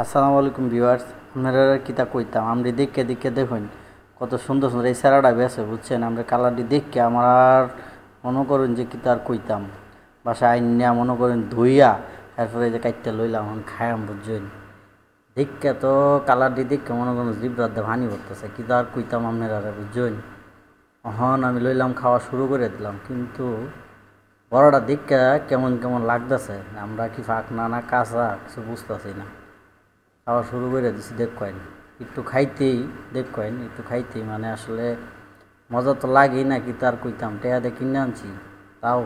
আসসালামু আলাইকুম ভিউয়ার্স, আপনারা কিতা কইতাম আমরা দেখে দেখে দেখুন কত সুন্দর সুন্দর এই স্যারাটা বেছে বুঝছেন। আমরা কালারটি দেখে আমার আর মনে করুন যে কিতা আর কইতাম বাসায় আইনিয়া মনে করেন ধুইয়া এরপরে যে কাইটটা লইলাম এখন খায়াম বুঝছেন। দেখে তো কালারটি দেখে মনে করেন জিব্রার দা ভানি করতেছে কিতা আর কইতাম আপনারা বুঝছেন। এখন আমি লইলাম খাওয়া শুরু করে দিলাম, কিন্তু বড়টা দেখে কেমন কেমন লাগতেছে, আমরা কি ফাঁক না না কাঁচা কিছু বুঝতেছি না। খাওয়া শুরু করে দিছি দেখেন, একটু খাইতেই দেখেন একটু খাইতেই মানে আসলে মজা তো লাগেই না, কি তার কইতাম টেয়া দিয়ে কিনে আনছি, তাও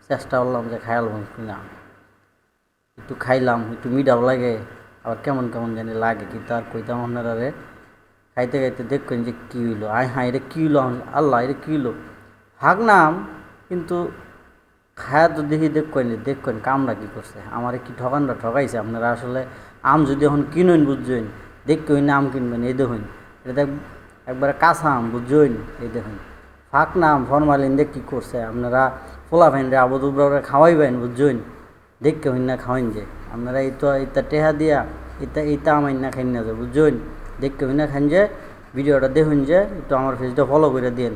চেষ্টা করলাম যে খাইলাম কিনা। একটু খাইলাম, একটু মিঠাও লাগে আবার কেমন কেমন জানি লাগে, কি তার কইতাম আপনারা রে। খাইতে খাইতে দেখবেন যে কী হইলো, আয় হ্যাঁ এটা কী হইলো, আল্লাহ এটা কী হইলো নাম। কিন্তু খায়া তো দেখি দেখবেন কামরা কী করছে, আমার কি ঠকানরা ঠকাইছে আপনারা। আসলে আম যদি এখন কিনুন বুঝছেন, দেখবেন আম কিনবেন, এই দেখুন এটা একবারে কাঁচা আম বুঝছেন। এই দেখুন ফাঁক না আম ফরমালিন দেখ কী করছে আপনারা। ফোলা ফাইন রে আবু দুবরা খাওয়াইবেন বুঝছেন, দেখতে হইন না খাওয়াইন যে আপনারা। এই তো ইতা টেহা দিয়া ইতা আমাইন না খাইন না যে বুঝছেন, দেখতে হইন না খাইন যে। ভিডিওটা দেখুন যে একটু আমার ফেসটা ফলো করে দিন,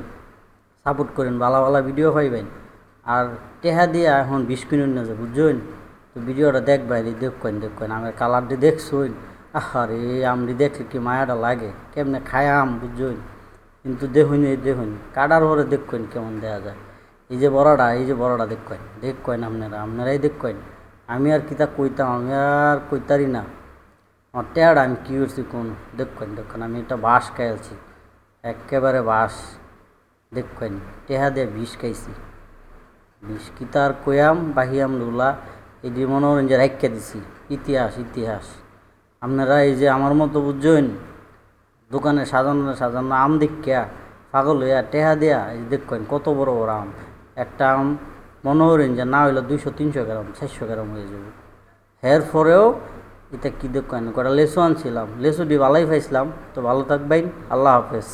সাপোর্ট করেন, ভালো ভালো ভিডিও পাইবেন। আর টেহা দিয়া এখন 20 কিনুন না যে বুঝছেন। তো ভিডিওটা দেখবেন, দেখবেন আমার কালারটি দেখছুন। আরে আমরি দেখলে কি মায়াটা লাগে, কেমনে খায় আম বুঝছেন। কিন্তু দেখুন এই দেখুন কাটার পরে দেখবেন কেমন দেওয়া যায়। এই যে বড়টা দেখবেন আপনারাই দেখবেন। আমি আর কিতা কইতাম, আমি আর কইতারি না। আমার টেয়াটা আমি কী করছি কোন দেখবেন আমি একটা বাঁশ খাইছি, একেবারে বাঁশ। দেখবেন টেহা দিয়ে বিষ খাইছি, বিষ কি তার কয়াম বাহিয়াম লুলা। এই যে মনোরঞ্জন রাখা দিছি, ইতিহাস। আপনারা এই যে আমার মতো বুঝছেন, দোকানে সাজানো আম দেখিয়া পাগল হইয়া টেহা দেয়া এই দেখবেন কত বড় বড় আম। একটা আম মনোরঞ্জন না হইলে 200-300 গ্রাম 400 গ্রাম হয়ে যাবে। এর পরেও এটা কী দেখবেন কটা লেসু আনছিলাম, লেসুটি ভালোই পাইছিলাম। তো ভালো থাকবেন, আল্লাহ হাফেজ।